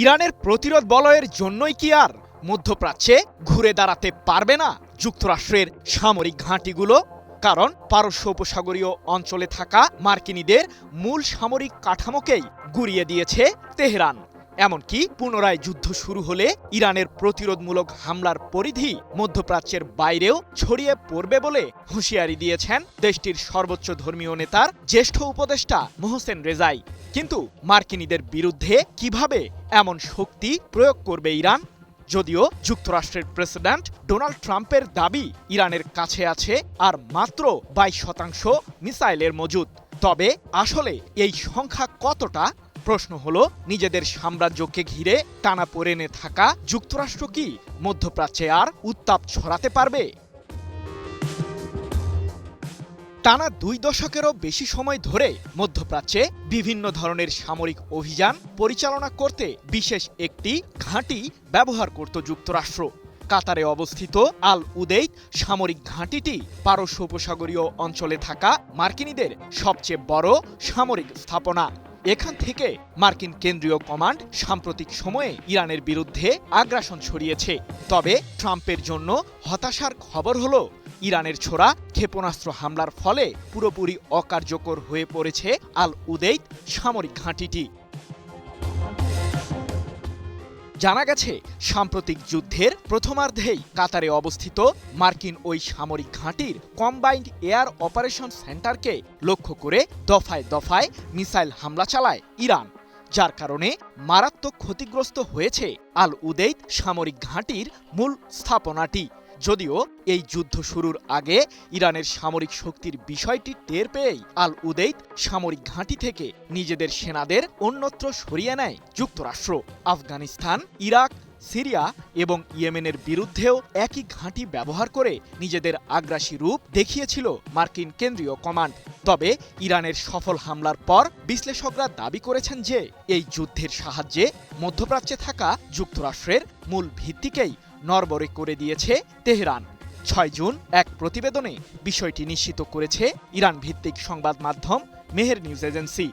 ইরানের প্রতিরোধ বলয়ের জন্যই কি আর মধ্যপ্রাচ্যে ঘুরে দাঁড়াতে পারবে না যুক্তরাষ্ট্রের সামরিক ঘাঁটিগুলো? কারণ পারস্য উপসাগরীয় অঞ্চলে থাকা মার্কিনীদের মূল সামরিক কাঠামোকেই গুঁড়িয়ে দিয়েছে তেহরান। এমনকি পুনরায় যুদ্ধ শুরু হলে ইরানের প্রতিরোধমূলক হামলার পরিধি মধ্যপ্রাচ্যের বাইরেও ছড়িয়ে পড়বে বলে হুঁশিয়ারি দিয়েছেন দেশটির সর্বোচ্চ ধর্মীয় নেতার জ্যেষ্ঠ উপদেষ্টা মোহসেন রেজাই। কিন্তু মার্কিনীদের বিরুদ্ধে কিভাবে এমন শক্তি প্রয়োগ করবে ইরান? যদিও যুক্তরাষ্ট্রের প্রেসিডেন্ট ডোনাল্ড ট্রাম্পের দাবি ইরানের কাছে আছে আর মাত্র 22% মিসাইলের মজুদ। তবে আসলে এই সংখ্যা কতটা? প্রশ্ন হলো, নিজেদের সাম্রাজ্যকে ঘিরে টানাপোড়েনে থাকা যুক্তরাষ্ট্র কি মধ্যপ্রাচ্যে আর উত্তাপ ছড়াতে পারবে? টানা 2 দশকেরও বেশি সময় ধরে মধ্যপ্রাচ্যে বিভিন্ন ধরনের সামরিক অভিযান পরিচালনা করতে বিশেষ একটি ঘাঁটি ব্যবহার করত যুক্তরাষ্ট্র। কাতারে অবস্থিত আল উদেইদ সামরিক ঘাঁটিটি পারস্য উপসাগরীয় অঞ্চলে থাকা মার্কিনীদের সবচেয়ে বড় সামরিক স্থাপনা। এখান থেকে মার্কিন কেন্দ্রীয় কমান্ড সাম্প্রতিক সময়ে ইরানের বিরুদ্ধে আগ্রাসন ছড়িয়েছে। তবে ট্রাম্পের জন্য হতাশার খবর হলো, ইরানের ছোড়া ক্ষেপণাস্ত্র হামলার ফলে পুরোপুরি অকার্যকর হয়ে পড়েছে আল উদেইদ সামরিক ঘাঁটিটি। জানা গেছে, সাম্প্রতিক যুদ্ধের প্রথমার্ধেই কাতারে অবস্থিত মার্কিন ওই সামরিক ঘাঁটির কম্বাইন্ড এয়ার অপারেশন সেন্টারকে লক্ষ্য করে দফায় দফায় মিসাইল হামলা চালায় ইরান, যার কারণে মারাত্মক ক্ষতিগ্রস্ত হয়েছে আল উদেইদ সামরিক ঘাঁটির মূল স্থাপনাটি। যদিও এই যুদ্ধ শুরুর আগে ইরানের সামরিক শক্তির বিষয়টি টের পেয়েই আল উদেইদ সামরিক ঘাঁটি থেকে নিজেদের সেনাদের অন্যত্র সরিয়ে নেয় যুক্তরাষ্ট্র। আফগানিস্তান, ইরাক, সিরিয়া এবং ইয়েমেনের বিরুদ্ধেও একই ঘাঁটি ব্যবহার করে নিজেদের আগ্রাসী রূপ দেখিয়েছিল মার্কিন কেন্দ্রীয় কমান্ড। তবে ইরানের সফল হামলার পর বিশ্লেষকরা দাবি করেছেন যে এই যুদ্ধের সাহায্যে মধ্যপ্রাচ্যে থাকা যুক্তরাষ্ট্রের মূল ভিত্তিকেই নড়বড়ে করে দিয়েছে তেহরান। 6 জুন এক প্রতিবেদনে বিষয়টি নিশ্চিত করেছে ইরান ভিত্তিক সংবাদ মাধ্যম মেহের নিউজ এজেন্সি।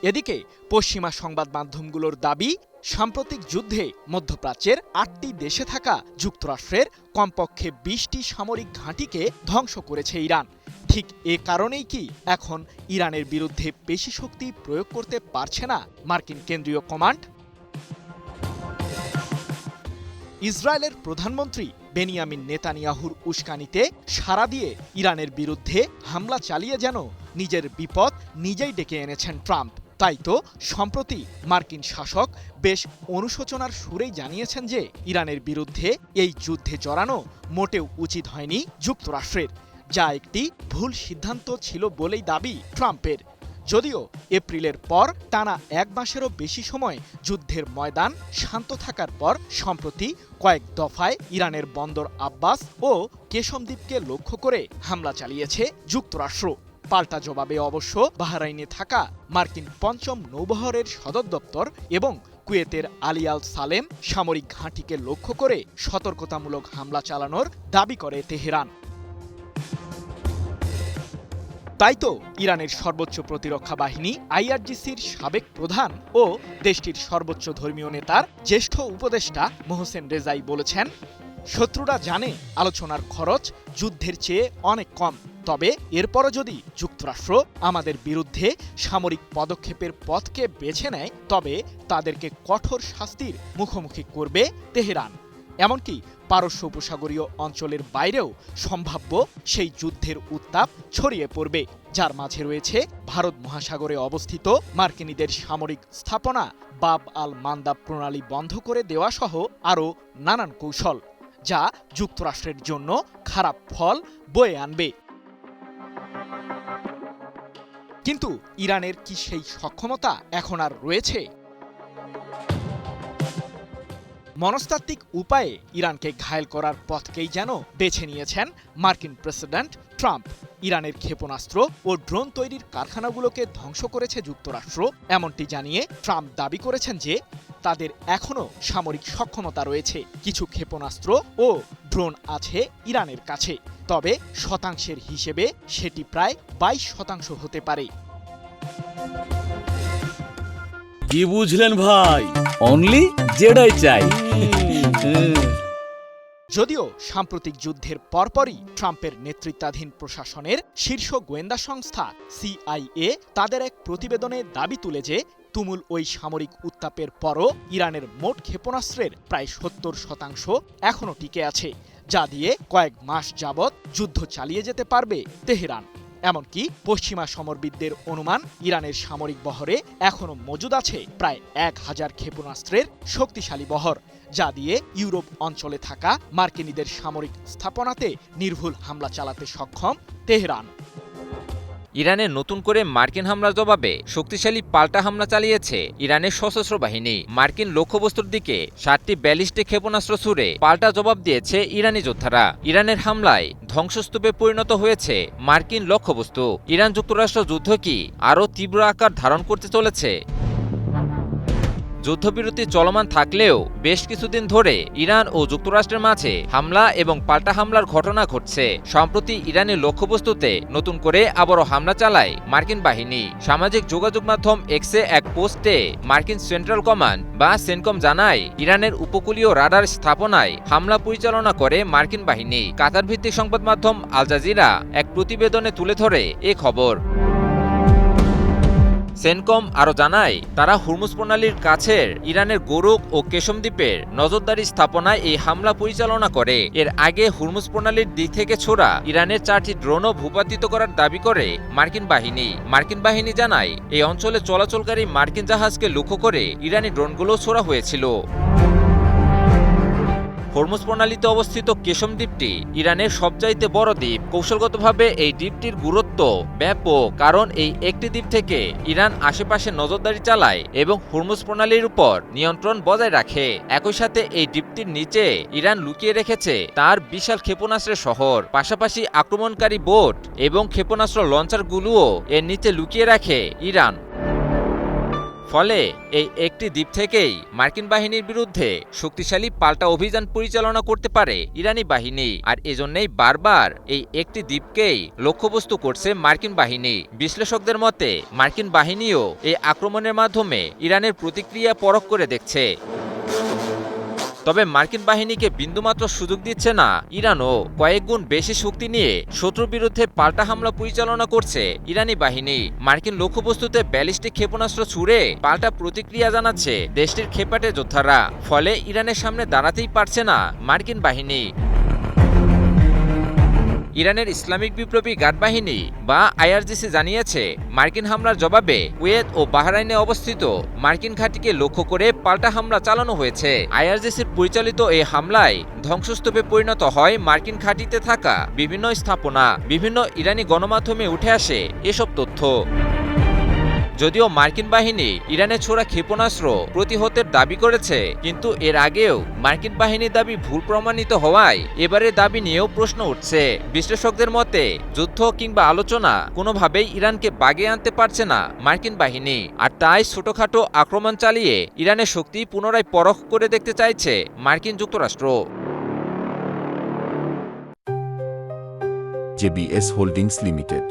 এদিকে পশ্চিমা সংবাদ মাধ্যমগুলোর দাবি, সাম্প্রতিক যুদ্ধে মধ্যপ্রাচ্যের 8টি দেশে থাকা যুক্তরাষ্ট্রের কমপক্ষে 20টি সামরিক ঘাঁটিকে ধ্বংস করেছে ইরান। ঠিক এ কারণেই কি এখন ইরানের বিরুদ্ধে পেশি শক্তি প্রয়োগ করতে পারছে না মার্কিন কেন্দ্রীয় কমান্ড? ইসরায়েলের প্রধানমন্ত্রী বেনিয়ামিন নেতানিয়াহুর উস্কানিতে সাড়া দিয়ে ইরানের বিরুদ্ধে হামলা চালিয়ে যেন নিজের বিপদ নিজেই ডেকে এনেছেন ট্রাম্প। তাই তো সম্প্রতি মার্কিন শাসক বেশ অনুশোচনার সুরেই জানিয়েছেন যে ইরানের বিরুদ্ধে এই যুদ্ধে জড়ানো মোটেও উচিত হয়নি যুক্তরাষ্ট্রের, যা একটি ভুল সিদ্ধান্ত ছিল বলেই দাবি ট্রাম্পের। যদিও এপ্রিলের পর টানা 1 মাসেরও বেশি সময় যুদ্ধের ময়দান শান্ত থাকার পর সম্প্রতি কয়েক দফায় ইরানের বন্দর আব্বাস ও কেশম দ্বীপকে লক্ষ্য করে হামলা চালিয়েছে যুক্তরাষ্ট্র। পাল্টা জবাবে অবশ্য বাহরাইনে থাকা মার্কিন 5ম নৌবহরের সদর দপ্তর এবং কুয়েতের আলী আল সালেম সামরিক ঘাঁটিকে লক্ষ্য করে সতর্কতামূলক হামলা চালানোর দাবি করে তেহরান। তাই তো ইরানের সর্বোচ্চ প্রতিরক্ষা বাহিনী আইআরজিসির সাবেক প্রধান ও দেশটির সর্বোচ্চ ধর্মীয় নেতার জ্যেষ্ঠ উপদেষ্টা মোহসেন রেজাই বলেছেন, শত্রুরা জানে আলোচনার খরচ যুদ্ধের চেয়ে অনেক কম। তবে এরপরও যদি যুক্তরাষ্ট্র আমাদের বিরুদ্ধে সামরিক পদক্ষেপের পথকে বেছে নেয়, তবে তাদেরকে কঠোর শাস্তির মুখোমুখি করবে তেহরান। এমনকি পারস্য উপসাগরীয় অঞ্চলের বাইরেও সম্ভাব্য সেই যুদ্ধের উত্তাপ ছড়িয়ে পড়বে, যার মাঝে রয়েছে ভারত মহাসাগরে অবস্থিত মার্কিনীদের সামরিক স্থাপনা বাব আল মান্দাব প্রণালী বন্ধ করে দেওয়া সহ আরও নানান কৌশল, যা যুক্তরাষ্ট্রের জন্য খারাপ ফল বয়ে আনবে। কিন্তু ইরানের কি সেই সক্ষমতা এখন আর রয়েছে? মনস্তাত্ত্বিক উপায়ে ইরানকে ঘায়েল করার পথকেই যেন বেছে নিয়েছেন মার্কিন প্রেসিডেন্ট ট্রাম্প। ইরানের ক্ষেপণাস্ত্র ও ড্রোন তৈরির কারখানাগুলোকে ধ্বংস করেছে যুক্তরাষ্ট্র, এমনটি জানিয়ে ট্রাম্প দাবি করেছেন যে তাদের এখনও সামরিক সক্ষমতা রয়েছে। কিছু ক্ষেপণাস্ত্র ও ড্রোন আছে ইরানের কাছে, তবে শতাংশের হিসেবে সেটি প্রায় 22% হতে পারে। কি বুঝলেন ভাই? অনলি জেডাই চাই। যদিও সাম্প্রতিক যুদ্ধের পরপরই ট্রাম্পের নেতৃত্বাধীন প্রশাসনের শীর্ষ গোয়েন্দা সংস্থা CIA তাদের এক প্রতিবেদনে দাবি তুলে যে তুমুল ওই সামরিক উত্তাপের পরও ইরানের মোট ক্ষেপণাস্ত্রের প্রায় 70% এখনও টিকে আছে, যা দিয়ে কয়েক মাস যাবৎ যুদ্ধ চালিয়ে যেতে পারবে তেহরান। এমনকি পশ্চিমা সমরবিদদের অনুমান, ইরানের সামরিক বহরে এখনও মজুদ আছে প্রায় 1000 ক্ষেপণাস্ত্রের শক্তিশালী বহর, যা দিয়ে ইউরোপ অঞ্চলে থাকা মার্কিনীদের সামরিক স্থাপনাতে নির্ভুল হামলা চালাতে সক্ষম তেহরান। ইরানের নতুন করে মার্কিন হামলার জবাবে শক্তিশালী পাল্টা হামলা চালিয়েছে ইরানের সশস্ত্র বাহিনী। মার্কিন লক্ষ্যবস্তুর দিকে 7টি ব্যালিস্টিক ক্ষেপণাস্ত্র ছুড়ে পাল্টা জবাব দিয়েছে ইরানি যোদ্ধারা। ইরানের হামলায় ধ্বংসস্তূপে পরিণত হয়েছে মার্কিন লক্ষ্যবস্তু। ইরান যুক্তরাষ্ট্র যুদ্ধ কি আরও তীব্র আকার ধারণ করতে চলেছে? যুদ্ধবিরতি চলমান থাকলেও বেশ কিছুদিন ধরে ইরান ও যুক্তরাষ্ট্রের মাঝে হামলা এবং পাল্টা হামলার ঘটনা ঘটছে। সম্প্রতি ইরানের লক্ষ্যবস্তুতে নতুন করে আবারও হামলা চালায় মার্কিন বাহিনী। সামাজিক যোগাযোগ মাধ্যম এক্সে এক পোস্টে মার্কিন সেন্ট্রাল কমান্ড বা সেনকম জানায়, ইরানের উপকূলীয় রাডার স্থাপনায় হামলা পরিচালনা করে মার্কিন বাহিনী। কাতার ভিত্তিক সংবাদ মাধ্যম আল জাজিরা এক প্রতিবেদনে তুলে ধরে এ খবর। সেনকম আরও জানায়, তারা হুরমুজ প্রণালীর কাছের ইরানের গোরক ও কেশম দ্বীপের নজরদারি স্থাপনায় এই হামলা পরিচালনা করে। এর আগে হুরমুজ প্রণালীর দিক থেকে ছোড়া ইরানের 4টি ড্রোনও ভূপাতিত করার দাবি করে মার্কিন বাহিনী। মার্কিন বাহিনী জানায়, এই অঞ্চলে চলাচলকারী মার্কিন জাহাজকে লক্ষ্য করে ইরানি ড্রোনগুলো ছোড়া হয়েছিল। হরমুজ প্রণালীতে অবস্থিত কেশম দ্বীপটি ইরানের সবচাইতে বড় দ্বীপ। কৌশলগতভাবে এই দ্বীপটির গুরুত্ব ব্যাপক, কারণ এই একটি দ্বীপ থেকে ইরান আশেপাশে নজরদারি চালায় এবং হরমুজ প্রণালীর উপর নিয়ন্ত্রণ বজায় রাখে। একই সাথে এই দ্বীপটির নিচে ইরান লুকিয়ে রেখেছে তার বিশাল ক্ষেপণাস্ত্রের শহর। পাশাপাশি আক্রমণকারী বোট এবং ক্ষেপণাস্ত্র লঞ্চারগুলোও এর নিচে লুকিয়ে রাখে ইরান। ফলে এই একটি দ্বীপ থেকেই মার্কিন বাহিনীর বিরুদ্ধে শক্তিশালী পাল্টা অভিযান পরিচালনা করতে পারে ইরানি বাহিনী। আর এজন্যই বারবার এই একটি দ্বীপকেই লক্ষ্যবস্তু করছে মার্কিন বাহিনী। বিশ্লেষকদের মতে মার্কিন বাহিনীও এই আক্রমণের মাধ্যমে ইরানের প্রতিক্রিয়া পরখ করে দেখছে। তবে মার্কিন বাহিনীকে বিন্দুমাত্র সুযোগ দিচ্ছে না ইরানও। কয়েক গুণ বেশি শক্তি নিয়ে শত্রুর বিরুদ্ধে পাল্টা হামলা পরিচালনা করছে ইরানি বাহিনী। মার্কিন লক্ষ্যবস্তুতে ব্যালিস্টিক ক্ষেপণাস্ত্র ছুড়ে পাল্টা প্রতিক্রিয়া জানাচ্ছে দেশটির ক্ষেপাটে যোদ্ধারা। ফলে ইরানের সামনে দাঁড়াতেই পারছে না মার্কিন বাহিনী। ইরানের ইসলামিক বিপ্লবী গার্ড বাহিনী বা IRGC জানিয়েছে, মার্কিন হামলার জবাবে কুয়েত ও বাহরাইনে অবস্থিত মার্কিন ঘাঁটিকে লক্ষ্য করে পাল্টা হামলা চালানো হয়েছে। IRGCর পরিচালিত এই হামলায় ধ্বংসস্তূপে পরিণত হয় মার্কিন ঘাঁটিতে থাকা বিভিন্ন স্থাপনা। বিভিন্ন ইরানি গণমাধ্যমে উঠে আসে এসব তথ্য। যদিও মার্কিন বাহিনী ইরানের ছোড়া ক্ষেপণাস্ত্র প্রতিহতের দাবি করেছে, কিন্তু এর আগেও মার্কিন বাহিনীর দাবি ভুল প্রমাণিত হওয়ায় এবারের দাবি নিয়েও প্রশ্ন উঠছে। বিশ্লেষকদের মতে যুদ্ধ কিংবা আলোচনা কোনোভাবেই ইরানকে বাগে আনতে পারছে না মার্কিন বাহিনী। আর তাই ছোটখাটো আক্রমণ চালিয়ে ইরানের শক্তি পুনরায় পরখ করে দেখতে চাইছে মার্কিন যুক্তরাষ্ট্র। JBS holdings limited.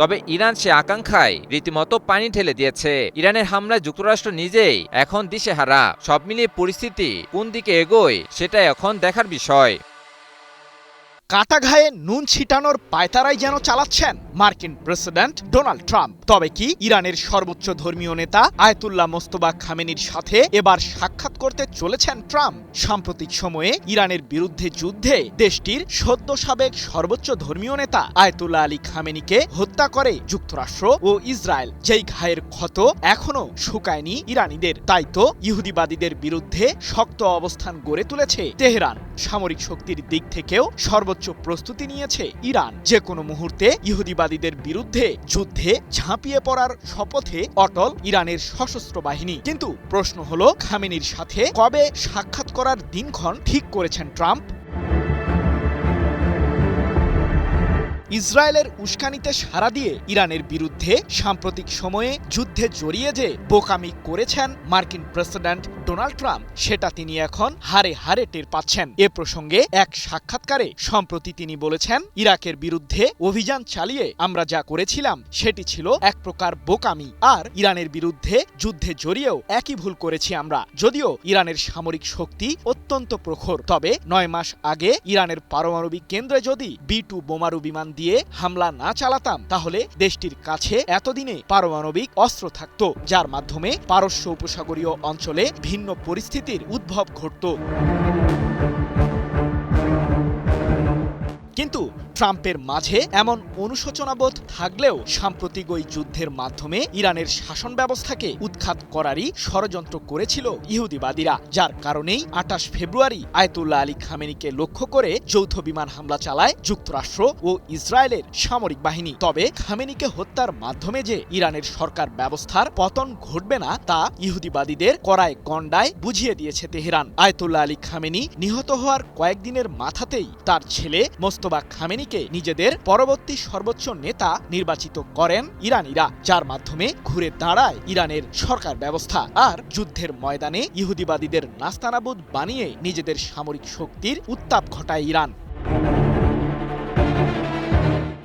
তবে ইরান সে আকাঙ্ক্ষায় রীতিমতো পানি ঢেলে দিয়েছে। ইরানের হামলায় যুক্তরাষ্ট্র নিজেই এখন দিশেহারা। সব মিলিয়ে পরিস্থিতি কোন দিকে এগোয় সেটা এখন দেখার বিষয়। কাটা ঘায়ে নুন ছিটানোর পায়তারাই যেন চালাচ্ছেন মার্কিন প্রেসিডেন্ট ডোনাল্ড ট্রাম্প। তবে কি ইরানের সর্বোচ্চ ধর্মীয় নেতা আয়াতুল্লাহ মোস্তফা খামেনির সাথে এবার সাক্ষাৎ করতে চলেছেন ট্রাম্প? সাম্প্রতিক সময়ে ইরানের বিরুদ্ধে যুদ্ধে দেশটির সদ্য সাবেক সর্বোচ্চ ধর্মীয় নেতা আয়াতুল্লাহ আলী খামেনিকে হত্যা করে যুক্তরাষ্ট্র ও ইসরায়েল। যেই ঘায়ের ক্ষত এখনো শুকায়নি ইরানিদের, তাই তো ইহুদিবাদীদের বিরুদ্ধে শক্ত অবস্থান গড়ে তুলেছে তেহরান। সামরিক শক্তির দিক থেকেও সর্বোচ্চ প্রস্তুতি নিয়েছে ইরান। যে কোনো মুহূর্তে ইহুদিবাদীদের বিরুদ্ধে যুদ্ধে ঝাঁপিয়ে পড়ার শপথে অটল ইরানের সশস্ত্র বাহিনী। কিন্তু প্রশ্ন হলো, খামেনির সাথে কবে সাক্ষাৎ করার দিনক্ষণ ঠিক করেছেন ট্রাম্প? ইসরায়েলের উস্কানিতে সাড়া দিয়ে ইরানের বিরুদ্ধে সাম্প্রতিক সময়ে যুদ্ধে জড়িয়ে যে বোকামি করেছেন মার্কিন প্রেসিডেন্ট ডোনাল্ড ট্রাম্প, সেটা তিনি এখন হারে হারে টের পাচ্ছেন। এ প্রসঙ্গে এক সাক্ষাৎকারে সম্প্রতি তিনি বলেছেন, ইরাকের বিরুদ্ধে অভিযান চালিয়ে আমরা যা করেছিলাম সেটি ছিল এক প্রকার বোকামি, আর ইরানের বিরুদ্ধে যুদ্ধে জড়িয়েও একই ভুল করেছি আমরা। যদিও ইরানের সামরিক শক্তি অত্যন্ত প্রখর, তবে 9 মাস আগে ইরানের পারমাণবিক কেন্দ্রে যদি B-2 বোমারু বিমান দিয়ে হামলা না চালাতাম, তাহলে দেশটির কাছে এতদিনে পারমাণবিক অস্ত্র থাকত, যার মাধ্যমে পারস্য উপসাগরীয় অঞ্চলে ভিন্ন পরিস্থিতির উদ্ভব ঘটত। কিন্তু ট্রাম্পের মাঝে এমন অনুশোচনাবোধ থাকলেও সাম্প্রতিক ওই যুদ্ধের মাধ্যমে ইরানের শাসন ব্যবস্থাকে উৎখাত করারই ষড়যন্ত্র করেছিল ইহুদিবাদীরা, যার কারণেই 28 ফেব্রুয়ারি আয়াতুল্লাহ আলী খামেনিকে লক্ষ্য করে যৌথ বিমান হামলা চালায় যুক্তরাষ্ট্র ও ইসরায়েলের সামরিক বাহিনী। তবে খামেনিকে হত্যার মাধ্যমে যে ইরানের সরকার ব্যবস্থার পতন ঘটবে না, তা ইহুদিবাদীদের কড়ায় গণ্ডায় বুঝিয়ে দিয়েছে তেহরান। আয়াতুল্লাহ আলী খামেনি নিহত হওয়ার কয়েকদিনের মাথাতেই তার ছেলে মোস্তফা খামেনিকে নিজেদের পরবর্তী সর্বোচ্চ নেতা নির্বাচিত করেন ইরানিরা, যার মাধ্যমে ঘুরে দাঁড়ায় ইরানের সরকার ব্যবস্থা। আর যুদ্ধের ময়দানে ইহুদিবাদীদের নাস্তানাবুদ বানিয়ে নিজেদের সামরিক শক্তির উত্তাপ ঘটায় ইরান।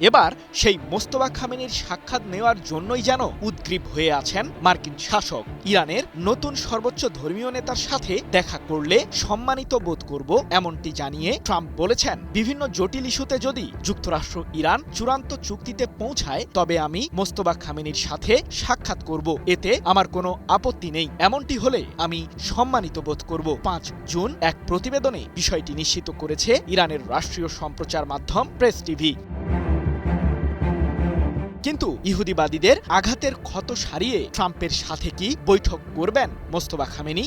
এবার সেই মোস্তফা খামেনির সাক্ষাৎ নেওয়ার জন্যই যেন উদ্গ্রীব হয়ে আছেন মার্কিন শাসক। ইরানের নতুন সর্বোচ্চ ধর্মীয় নেতার সাথে দেখা করলে সম্মানিত বোধ করব, এমনটি জানিয়ে ট্রাম্প বলেছেন, বিভিন্ন জটিল ইস্যুতে যদি যুক্তরাষ্ট্র ইরান চূড়ান্ত চুক্তিতে পৌঁছায়, তবে আমি মোস্তফা খামেনির সাথে সাক্ষাৎ করব, এতে আমার কোনো আপত্তি নেই। এমনটি হলে আমি সম্মানিত বোধ করব। 5 জুন এক প্রতিবেদনে বিষয়টি নিশ্চিত করেছে ইরানের রাষ্ট্রীয় সম্প্রচার মাধ্যম প্রেস টিভি। কিন্তু ইহুদিবাদীদের আঘাতের ক্ষত সারিয়ে ট্রাম্পের সাথে কি বৈঠক করবেন মোস্তফা খামেনি?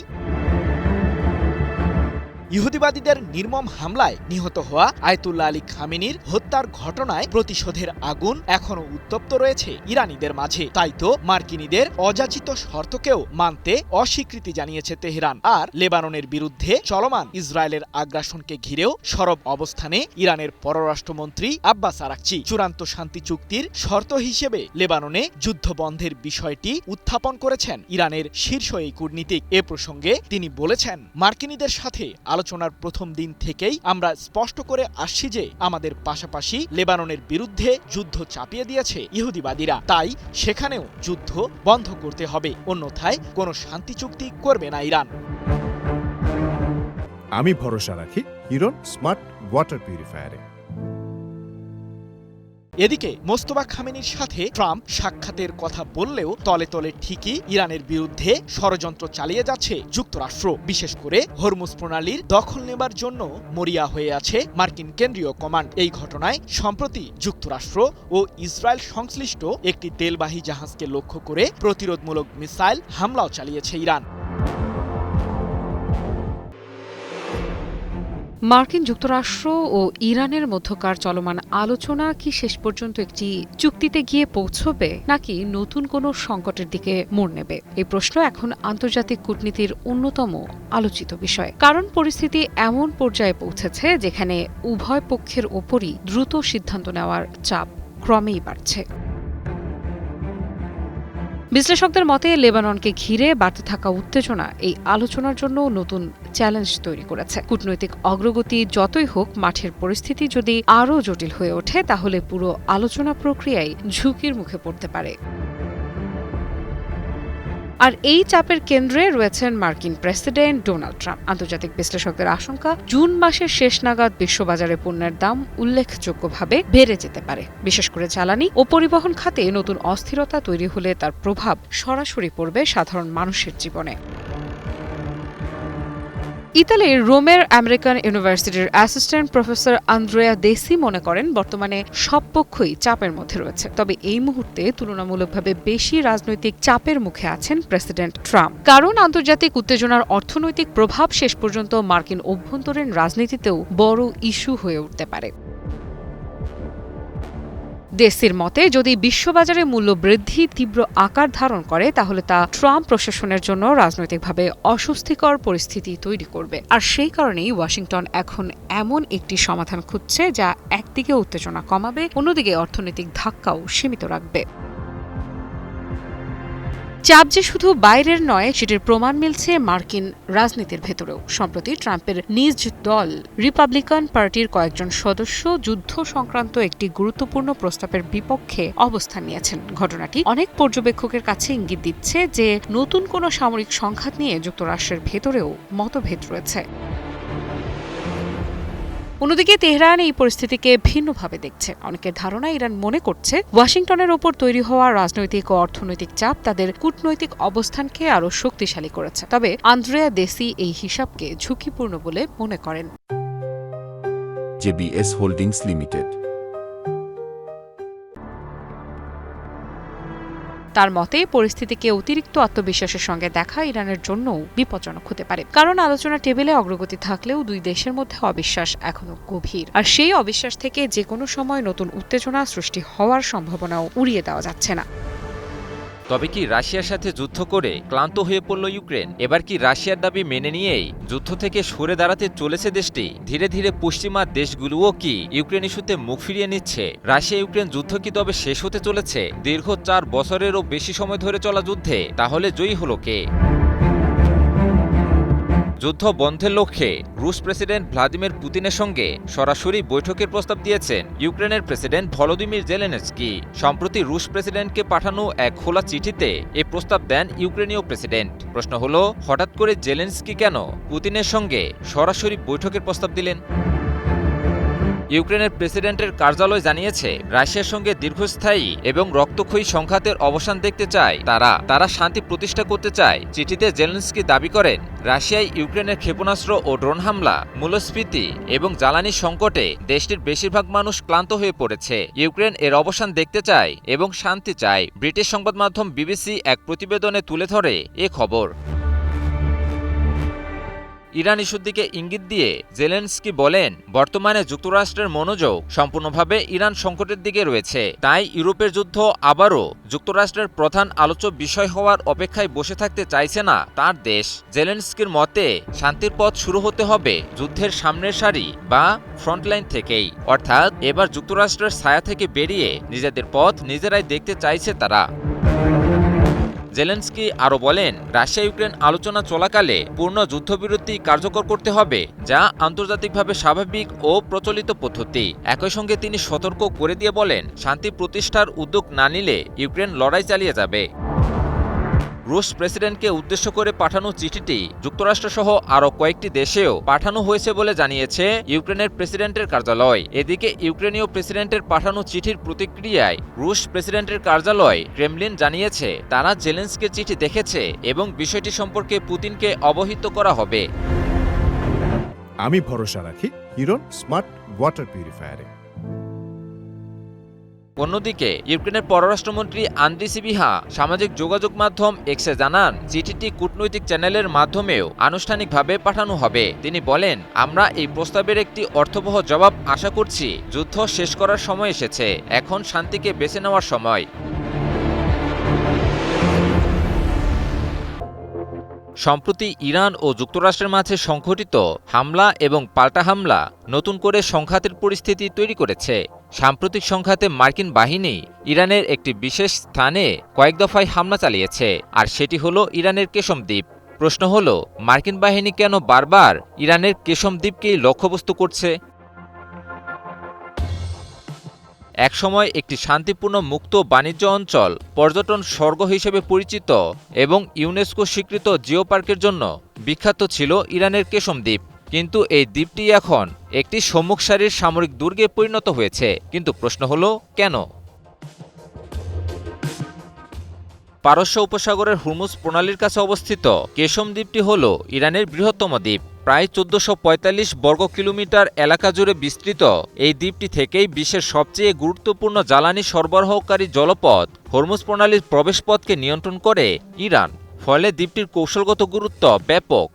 ইহুদিবাদীদের নির্মম হামলায় নিহত হওয়া আয়াতুল্লাহ আলী খামেনির হত্যার ঘটনায় প্রতিশোধের আগুন এখনো উত্তপ্ত রয়েছে ইরানিদের মাঝে। তাই তো মার্কিনীদের অযাচিত শর্তকেও মানতে অস্বীকৃতি জানিয়েছে তেহরান। আর লেবাননের বিরুদ্ধে চলমান ইসরায়েলের আগ্রাসনকে ঘিরেও সরব অবস্থানে ইরানের পররাষ্ট্রমন্ত্রী আব্বাস আরাকচি। চূড়ান্ত শান্তি চুক্তির শর্ত হিসেবে লেবাননে যুদ্ধ বন্ধের বিষয়টি উত্থাপন করেছেন ইরানের শীর্ষ এই কূটনীতিক। এ প্রসঙ্গে তিনি বলেছেন, মার্কিনীদের সাথে আলোচনার প্রথম দিন থেকেই আমরা স্পষ্ট করে আসছি যে আমাদের পাশাপাশি লেবাননের বিরুদ্ধে যুদ্ধ চাপিয়ে দিয়েছে ইহুদিবাদীরা, তাই সেখানেও যুদ্ধ বন্ধ করতে হবে, অন্যথায় কোনো শান্তি চুক্তি করবে না ইরান। আমি ভরসা রাখি হিরন স্মার্ট ওয়াটার পিউরিফায়ারে। এদিকে মোস্তফা খামেনির সাথে ট্রাম্প সাক্ষাতের কথা বললেও তলে তলে ঠিকই ইরানের বিরুদ্ধে ষড়যন্ত্র চালিয়ে যাচ্ছে যুক্তরাষ্ট্র। বিশেষ করে হরমুজ প্রণালীর দখল নেবার জন্য মরিয়া হয়ে আছে মার্কিন কেন্দ্রীয় কমান্ড। এই ঘটনায় সম্প্রতি যুক্তরাষ্ট্র ও ইসরায়েল সংশ্লিষ্ট একটি তেলবাহী জাহাজকে লক্ষ্য করে প্রতিরোধমূলক মিসাইল হামলাও চালিয়েছে ইরান। মার্কিন যুক্তরাষ্ট্র ও ইরানের মধ্যকার চলমান আলোচনা কি শেষ পর্যন্ত একটি চুক্তিতে গিয়ে পৌঁছবে, নাকি নতুন কোনো সংকটের দিকে মোড় নেবে? এই প্রশ্ন এখন আন্তর্জাতিক কূটনীতির অন্যতম আলোচিত বিষয়। কারণ পরিস্থিতি এমন পর্যায়ে পৌঁছেছে যেখানে উভয় পক্ষের ওপরই দ্রুত সিদ্ধান্ত নেওয়ার চাপ ক্রমেই বাড়ছে। বিশ্লেষকদের মতে লেবাননকে ঘিরে বাড়তে থাকা উত্তেজনা এই আলোচনার জন্য নতুন চ্যালেঞ্জ তৈরি করেছে। কূটনৈতিক অগ্রগতি যতই হোক, মাঠের পরিস্থিতি যদি আরও জটিল হয়ে ওঠে, তাহলে পুরো আলোচনা প্রক্রিয়ায় ঝুঁকির মুখে পড়তে পারে। আর এই চাপের কেন্দ্রে রয়েছেন মার্কিন প্রেসিডেন্ট ডোনাল্ড ট্রাম্প। আন্তর্জাতিক বিশ্লেষকদের আশঙ্কা, জুন মাসের শেষ নাগাদ বিশ্ববাজারে পণ্যের দাম উল্লেখযোগ্যভাবে বেড়ে যেতে পারে। বিশেষ করে জ্বালানি ও পরিবহন খাতে নতুন অস্থিরতা তৈরি হলে তার প্রভাব সরাসরি পড়বে সাধারণ মানুষের জীবনে। ইতালির রোমের আমেরিকান ইউনিভার্সিটির অ্যাসিস্ট্যান্ট প্রফেসর আন্দ্রেয়া দেসি মনে করেন, বর্তমানে সব পক্ষই চাপের মধ্যে রয়েছে। তবে এই মুহূর্তে তুলনামূলকভাবে বেশি রাজনৈতিক চাপের মুখে আছেন প্রেসিডেন্ট ট্রাম্প। কারণ আন্তর্জাতিক উত্তেজনার অর্থনৈতিক প্রভাব শেষ পর্যন্ত মার্কিন অভ্যন্তরীণ রাজনীতিতেও বড় ইস্যু হয়ে উঠতে পারে। দেশির মতে যদি বিশ্ববাজারে মূল্য বৃদ্ধি তীব্র আকার ধারণ করে তাহলে তা ট্রাম্প প্রশাসনের জন্য রাজনৈতিকভাবে অস্বস্তিকর পরিস্থিতি তৈরি করবে। আর সেই কারণেই ওয়াশিংটন এখন এমন একটি সমাধান খুঁজছে যা একদিকে উত্তেজনা কমাবে, অন্যদিকে অর্থনৈতিক ধাক্কাও সীমিত রাখবে। চাপ যে শুধু বাইরের নয় সেটির প্রমাণ মিলছে মার্কিন রাজনীতির ভেতরেও। সম্প্রতি ট্রাম্পের নিজ দল রিপাবলিকান পার্টির কয়েকজন সদস্য যুদ্ধ সংক্রান্ত একটি গুরুত্বপূর্ণ প্রস্তাবের বিপক্ষে অবস্থান নিয়েছেন। ঘটনাটি অনেক পর্যবেক্ষকের কাছে ইঙ্গিত দিচ্ছে যে নতুন কোনো সামরিক সংঘাত নিয়ে যুক্তরাষ্ট্রের ভেতরেও মতভেদ রয়েছে। অন্যদিকে তেহরান এই পরিস্থিতিকে ভিন্নভাবে দেখছে। অনেকের ধারণা ইরান মনে করছে ওয়াশিংটনের ওপর তৈরি হওয়া রাজনৈতিক ও অর্থনৈতিক চাপ তাদের কূটনৈতিক অবস্থানকে আরও শক্তিশালী করেছে। তবে আন্দ্রেয়া দেসি এই হিসাবকে ঝুঁকিপূর্ণ বলে মনে করেন। JBS Holdings Limited. তার মতে পরিস্থিতিকে অতিরিক্ত আত্মবিশ্বাসের সঙ্গে দেখা ইরানের জন্যও বিপজ্জনক হতে পারে, কারণ আলোচনা টেবিলে অগ্রগতি থাকলেও দুই দেশের মধ্যে অবিশ্বাস এখনো গভীর। আর সেই অবিশ্বাস থেকে যে কোনো সময় নতুন উত্তেজনা সৃষ্টি হওয়ার সম্ভাবনাও উড়িয়ে দেওয়া যাচ্ছে না। তবে কি রাশিয়ার সাথে যুদ্ধ করে ক্লান্ত হয়ে পড়ল ইউক্রেন? এবার কি রাশিয়ার দাবি মেনে নিয়েই যুদ্ধ থেকে সরে দাঁড়াতে চলেছে দেশটি? ধীরে ধীরে পশ্চিমা দেশগুলোও কি ইউক্রেন ইস্যুতে মুখ ফিরিয়ে নিচ্ছে? রাশিয়া ইউক্রেন যুদ্ধ কি তবে শেষ হতে চলেছে? দীর্ঘ 4 বছরেরও বেশি সময় ধরে চলা যুদ্ধে তাহলে জয়ী হলো কে? যুদ্ধ বন্ধের লক্ষ্যে রুশ প্রেসিডেন্ট ভ্লাদিমির পুতিনের সঙ্গে সরাসরি বৈঠকের প্রস্তাব দিয়েছেন ইউক্রেনের প্রেসিডেন্ট ভলোদিমির জেলেনস্কি। সম্প্রতি রুশ প্রেসিডেন্টকে পাঠানো এক খোলা চিঠিতে এ প্রস্তাব দেন ইউক্রেনীয় প্রেসিডেন্ট। প্রশ্ন হলো, হঠাৎ করে জেলেনস্কি কেন পুতিনের সঙ্গে সরাসরি বৈঠকের প্রস্তাব দিলেন? ইউক্রেনের প্রেসিডেন্টের কার্যালয় জানিয়েছে, রাশিয়ার সঙ্গে দীর্ঘস্থায়ী এবং রক্তক্ষয়ী সংঘাতের অবসান দেখতে চায় তারা শান্তি প্রতিষ্ঠা করতে চায়। চিঠিতে জেলেনস্কি দাবি করেন, রাশিয়ায় ইউক্রেনের ক্ষেপণাস্ত্র ও ড্রোন হামলা, মূল্যস্ফীতি এবং জ্বালানি সংকটে দেশটির বেশিরভাগ মানুষ ক্লান্ত হয়ে পড়েছে। ইউক্রেন এর অবসান দেখতে চায় এবং শান্তি চায়। ব্রিটিশ সংবাদ মাধ্যম বিবিসি এক প্রতিবেদনে তুলে ধরে এ খবর। ইরান ইস্যুর দিকে ইঙ্গিত দিয়ে জেলেনস্কি বলেন, বর্তমানে যুক্তরাষ্ট্রের মনোযোগ সম্পূর্ণভাবে ইরান সংকটের দিকে রয়েছে। তাই ইউরোপের যুদ্ধ আবারও যুক্তরাষ্ট্রের প্রধান আলোচ্য বিষয় হওয়ার অপেক্ষায় বসে থাকতে চাইছে না তার দেশ। জেলেনস্কির মতে শান্তির পথ শুরু হতে হবে যুদ্ধের সামনের সারি বা ফ্রন্টলাইন থেকেই। অর্থাৎ এবার যুক্তরাষ্ট্রের ছায়া থেকে বেরিয়ে নিজেদের পথ নিজেরাই দেখতে চাইছে তারা। জেলেনস্কি আরও বলেন, রাশিয়া ইউক্রেন আলোচনা চলাকালে পূর্ণ যুদ্ধবিরতি কার্যকর করতে হবে, যা আন্তর্জাতিকভাবে স্বাভাবিক ও প্রচলিত পদ্ধতি। একই সঙ্গে তিনি সতর্ক করে দিয়ে বলেন, শান্তি প্রতিষ্ঠার উদ্যোগ না নিলে ইউক্রেন লড়াই চালিয়ে যাবে। রুশ প্রেসিডেন্টকে উদ্দেশ্য করে পাঠানো চিঠিটি যুক্তরাষ্ট্রসহ আরও কয়েকটি দেশেও পাঠানো হয়েছে বলে জানিয়েছে ইউক্রেনের প্রেসিডেন্টের কার্যালয়। এদিকে ইউক্রেনীয় প্রেসিডেন্টের পাঠানো চিঠির প্রতিক্রিয়ায় রুশ প্রেসিডেন্টের কার্যালয় ক্রেমলিন জানিয়েছে, তারা জেলেনস্কির চিঠি দেখেছে এবং বিষয়টি সম্পর্কে পুতিনকে অবহিত করা হবে। আমি ভরসা রাখি হিরন স্মার্ট ওয়াটার পিউরিফায়ারে। অন্যদিকে ইউক্রেনের পররাষ্ট্রমন্ত্রী আন্দ্রি সিবিহা সামাজিক যোগাযোগ মাধ্যম এক্সে জানান, চিঠিটি কূটনৈতিক চ্যানেলের মাধ্যমেও আনুষ্ঠানিকভাবে পাঠানো হবে। তিনি বলেন, আমরা এই প্রস্তাবের একটি অর্থবহ জবাব আশা করছি। যুদ্ধ শেষ করার সময় এসেছে, এখন শান্তিকে বেছে নেওয়ার সময়। সম্প্রতি ইরান ও যুক্তরাষ্ট্রের মাঝে সংঘটিত হামলা এবং পাল্টা হামলা নতুন করে সংঘাতের পরিস্থিতি তৈরি করেছে। সাম্প্রতিক সংঘাতে মার্কিন বাহিনী ইরানের একটি বিশেষ স্থানে কয়েক দফায় হামলা চালিয়েছে, আর সেটি হলো ইরানের কেশম দ্বীপ। প্রশ্ন হলো, মার্কিন বাহিনী কেন বারবার ইরানের কেশম দ্বীপকেই লক্ষ্যবস্তু করছে? একসময় একটি শান্তিপূর্ণ মুক্ত বাণিজ্য অঞ্চল, পর্যটন স্বর্গ হিসেবে পরিচিত এবং ইউনেস্কো স্বীকৃত জিও পার্কের জন্য বিখ্যাত ছিল ইরানের কেশম দ্বীপ। কিন্তু এই দ্বীপটি এখন একটি সম্মুখ সারির সামরিক দুর্গে পরিণত হয়েছে। কিন্তু প্রশ্ন হলো, কেন? পারস্য উপসাগরের হুরমুজ প্রণালীর কাছে অবস্থিত কেশম দ্বীপটি হল ইরানের বৃহত্তম দ্বীপ। প্রায় 1445 বর্গ কিলোমিটার এলাকা জুড়ে বিস্তৃত এই দ্বীপটি থেকেই বিশ্বের সবচেয়ে গুরুত্বপূর্ণ জ্বালানি সরবরাহকারী জলপথ হরমুজ প্রণালীর প্রবেশপথকে নিয়ন্ত্রণ করে ইরান। ফলে দ্বীপটির কৌশলগত গুরুত্ব ব্যাপক।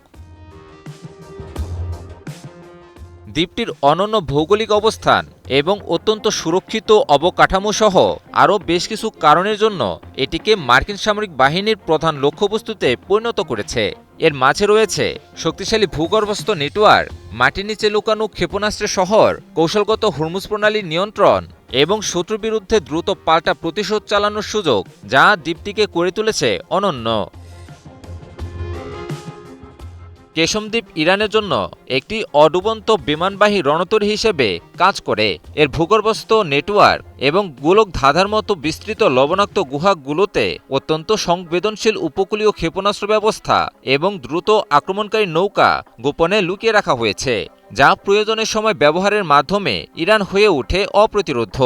দ্বীপটির অনন্য ভৌগোলিক অবস্থান এবং অত্যন্ত সুরক্ষিত অবকাঠামো সহ আরও বেশ কিছু কারণের জন্য এটিকে মার্কিন সামরিক বাহিনীর প্রধান লক্ষ্যবস্তুতে পরিণত করেছে। এর মাঝে রয়েছে শক্তিশালী ভূগর্ভস্থ নেটওয়ার্ক, মাটির নিচে লুকানো ক্ষেপণাস্ত্রের শহর, কৌশলগত হরমুজ প্রণালীর নিয়ন্ত্রণ এবং শত্রুর বিরুদ্ধে দ্রুত পাল্টা প্রতিশোধ চালানোর সুযোগ, যা দ্বীপটিকে করে তুলেছে অনন্য। কেশম দ্বীপ ইরানের জন্য একটি অডুবন্ত বিমানবাহী রণতরী হিসেবে কাজ করে। এর ভূগর্ভস্থ নেটওয়ার্ক এবং গোলক ধাঁধার মতো বিস্তৃত লবণাক্ত গুহাগুলোতে অত্যন্ত সংবেদনশীল উপকূলীয় ক্ষেপণাস্ত্র ব্যবস্থা এবং দ্রুত আক্রমণকারী নৌকা গোপনে লুকিয়ে রাখা হয়েছে, যা প্রয়োজনের সময় ব্যবহারের মাধ্যমে ইরান হয়ে ওঠে অপ্রতিরোধ্য।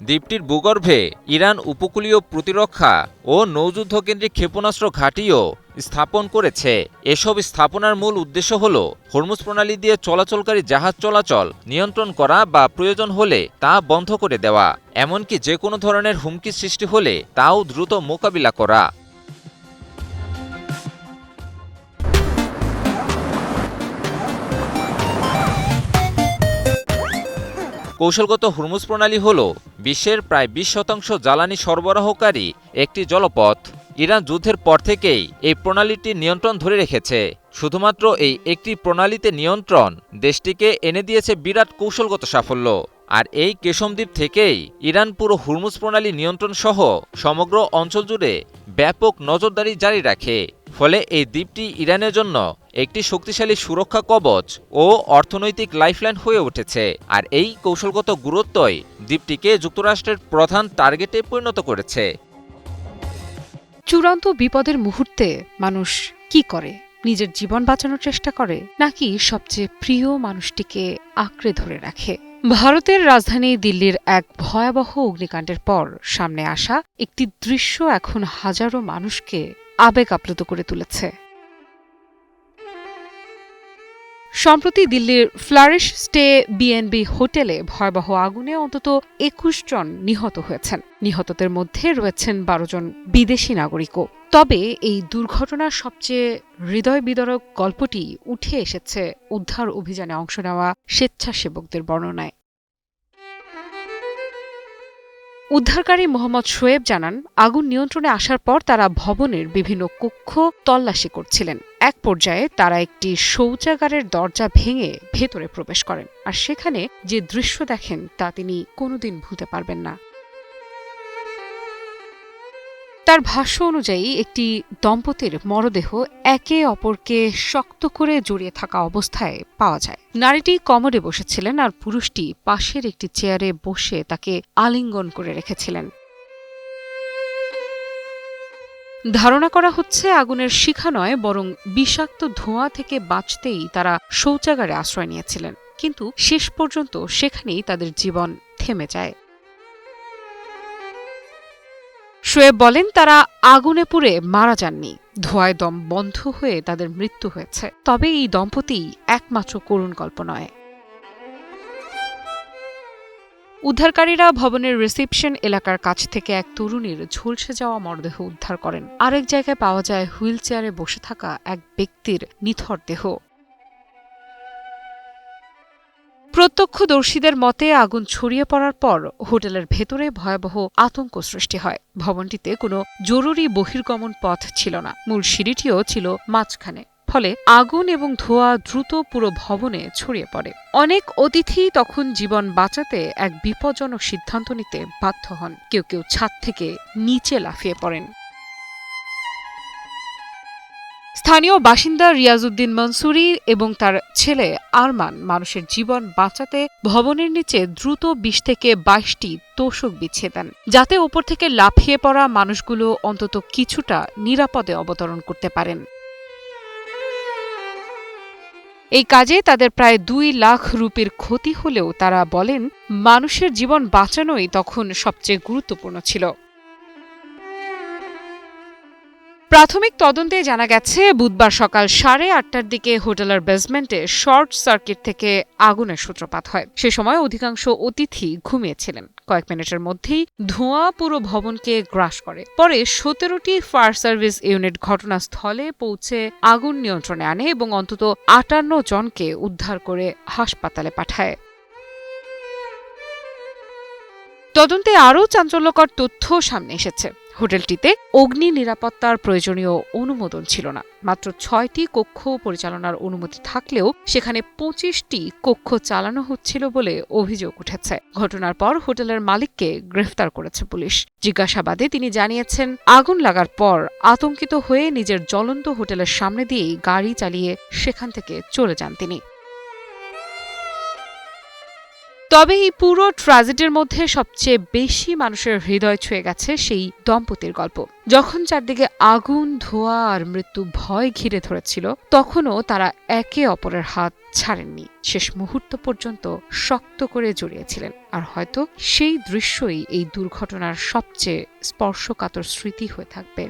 দ্বীপটির ভূগর্ভে ইরান উপকূলীয় প্রতিরক্ষা ও নৌযুদ্ধকেন্দ্রিক ক্ষেপণাস্ত্র ঘাঁটিও স্থাপন করেছে। এসব স্থাপনার মূল উদ্দেশ্য হল হরমুজ প্রণালী দিয়ে চলাচলকারী জাহাজ চলাচল নিয়ন্ত্রণ করা বা প্রয়োজন হলে তা বন্ধ করে দেওয়া, এমনকি যে কোনো ধরনের হুমকি সৃষ্টি হলে তাও দ্রুত মোকাবিলা করা। কৌশলগত হরমুজ প্রণালী হল বিশ্বের প্রায় 20% জ্বালানি সরবরাহকারী একটি জলপথ। ইরান যুদ্ধের পর থেকেই এই প্রণালীটির নিয়ন্ত্রণ ধরে রেখেছে। শুধুমাত্র এই একটি প্রণালীতে নিয়ন্ত্রণ দেশটিকে এনে দিয়েছে বিরাট কৌশলগত সাফল্য। আর এই কেশম দ্বীপ থেকেই ইরান পুরো হরমুজ প্রণালী নিয়ন্ত্রণ সহ সমগ্র অঞ্চল জুড়ে ব্যাপক নজরদারি জারি রাখে। ফলে এই দ্বীপটি ইরানের জন্য একটি শক্তিশালী সুরক্ষা কবচ ও অর্থনৈতিক লাইফলাইন হয়ে উঠেছে। আর এই কৌশলগত গুরুত্বই দ্বীপটিকে যুক্তরাষ্ট্রের প্রধান টার্গেটে পরিণত করেছে। চূড়ান্ত বিপদের মুহূর্তে মানুষ কি করে? নিজের জীবন বাঁচানোর চেষ্টা করে, নাকি সবচেয়ে প্রিয় মানুষটিকে আঁকড়ে ধরে রাখে? ভারতের রাজধানী দিল্লির এক ভয়াবহ অগ্নিকাণ্ডের পর সামনে আসা একটি দৃশ্য এখন হাজারো মানুষকে আবেগ আপ্লুত করে তুলেছে। সম্প্রতি দিল্লির ফ্লারিশ স্টে বিএনবি হোটেলে ভয়াবহ আগুনে অন্তত 21 জন নিহত হয়েছেন। নিহতদের মধ্যে রয়েছেন 12 জন বিদেশি নাগরিকও। তবে এই দুর্ঘটনার সবচেয়ে হৃদয় বিদারক গল্পটি উঠে এসেছে উদ্ধার অভিযানে অংশ নেওয়া স্বেচ্ছাসেবকদের বর্ণনায়। উদ্ধারকারী মোহাম্মদ শোয়েব জানান, আগুন নিয়ন্ত্রণে আসার পর তারা ভবনের বিভিন্ন কক্ষ তল্লাশি করছিলেন। এক পর্যায়ে তারা একটি শৌচাগারের দরজা ভেঙে ভেতরে প্রবেশ করেন, আর সেখানে যে দৃশ্য দেখেন তা তিনি কোনোদিন ভুলতে পারবেন না। তার ভাষ্য অনুযায়ী একটি দম্পতির মরদেহ একে অপরকে শক্ত করে জড়িয়ে থাকা অবস্থায় পাওয়া যায়। নারীটি কমোডে বসেছিলেন আর পুরুষটি পাশের একটি চেয়ারে বসে তাকে আলিঙ্গন করে রেখেছিলেন। ধারণা করা হচ্ছে আগুনের শিখা নয়, বরং বিষাক্ত ধোঁয়া থেকে বাঁচতেই তারা শৌচাগারে আশ্রয় নিয়েছিলেন, কিন্তু শেষ পর্যন্ত সেখানেই তাদের জীবন থেমে যায়। শোয়েব বলেন, তারা আগুনে পুড়ে মারা যাননি, ধোঁয়ায় দম বন্ধ হয়ে তাদের মৃত্যু হয়েছে। তবে এই দম্পতি একমাত্র করুণ গল্প নয়। উদ্ধারকারীরা ভবনের রিসেপশন এলাকার কাছ থেকে এক তরুণীর ঝলসে যাওয়া মরদেহ উদ্ধার করেন। আরেক জায়গায় পাওয়া যায় হুইল চেয়ারে বসে থাকা এক ব্যক্তির নিথর দেহ। প্রত্যক্ষদর্শীদের মতে আগুন ছড়িয়ে পড়ার পর হোটেলের ভেতরে ভয়াবহ আতঙ্ক সৃষ্টি হয়। ভবনটিতে কোনো জরুরি বহির্গমন পথ ছিল না, মূল সিঁড়িটিও ছিল মাঝখানে। ফলে আগুন এবং ধোঁয়া দ্রুত পুরো ভবনে ছড়িয়ে পড়ে। অনেক অতিথি তখন জীবন বাঁচাতে এক বিপজ্জনক সিদ্ধান্ত নিতে বাধ্য হন। কেউ কেউ ছাদ থেকে নিচে লাফিয়ে পড়েন। স্থানীয় বাসিন্দা রিয়াজউদ্দিন মনসুরি এবং তার ছেলে আরমান মানুষের জীবন বাঁচাতে ভবনের নিচে দ্রুত 20 থেকে 22টি তোশক বিছিয়ে দেন, যাতে ওপর থেকে লাফিয়ে পড়া মানুষগুলো অন্তত কিছুটা নিরাপদে অবতরণ করতে পারেন। এই কাজে তাদের প্রায় 2 লাখ রুপির ক্ষতি হলেও তারা বলেন, মানুষের জীবন বাঁচানোই তখন সবচেয়ে গুরুত্বপূর্ণ ছিল। প্রাথমিক তদন্তে জানা গেছে, বুধবার সকাল 8:30টার দিকে হোটেলের বেসমেন্টে শর্ট সার্কিট থেকে আগুনের সূত্রপাত হয়। সে সময় অধিকাংশ অতিথি ঘুমিয়েছিলেন। কয়েক মিনিটের মধ্যেই ধোঁয়া পুরো ভবনকে গ্রাস করে। পরে 17টি ফায়ার সার্ভিস ইউনিট ঘটনাস্থলে পৌঁছে আগুন নিয়ন্ত্রণে আনে এবং অন্তত 58 জনকে উদ্ধার করে হাসপাতালে পাঠায়। তদন্তে আরও চাঞ্চল্যকর তথ্য সামনে এসেছে। হোটেলটিতে অগ্নি নিরাপত্তার প্রয়োজনীয় অনুমোদন ছিল না। মাত্র 6টি কক্ষ পরিচালনার অনুমতি থাকলেও সেখানে 25টি কক্ষ চালানো হচ্ছিল বলে অভিযোগ উঠেছে। ঘটনার পর হোটেলের মালিককে গ্রেফতার করেছে পুলিশ। জিজ্ঞাসাবাদে তিনি জানিয়েছেন, আগুন লাগার পর আতঙ্কিত হয়ে নিজের জ্বলন্ত হোটেলের সামনে দিয়েই গাড়ি চালিয়ে সেখান থেকে চলে যান তিনি। তবে এই পুরো ট্র্যাজেডির মধ্যে সবচেয়ে বেশি মানুষের হৃদয় ছুঁয়ে গেছে সেই দম্পতির গল্প। যখন চারদিকে আগুন, ধোঁয়া আর মৃত্যু ভয় ঘিরে ধরেছিল, তখনও তারা একে অপরের হাত ছাড়েননি। শেষ মুহূর্ত পর্যন্ত শক্ত করে জড়িয়েছিলেন। আর হয়তো সেই দৃশ্যই এই দুর্ঘটনার সবচেয়ে স্পর্শকাতর স্মৃতি হয়ে থাকবে।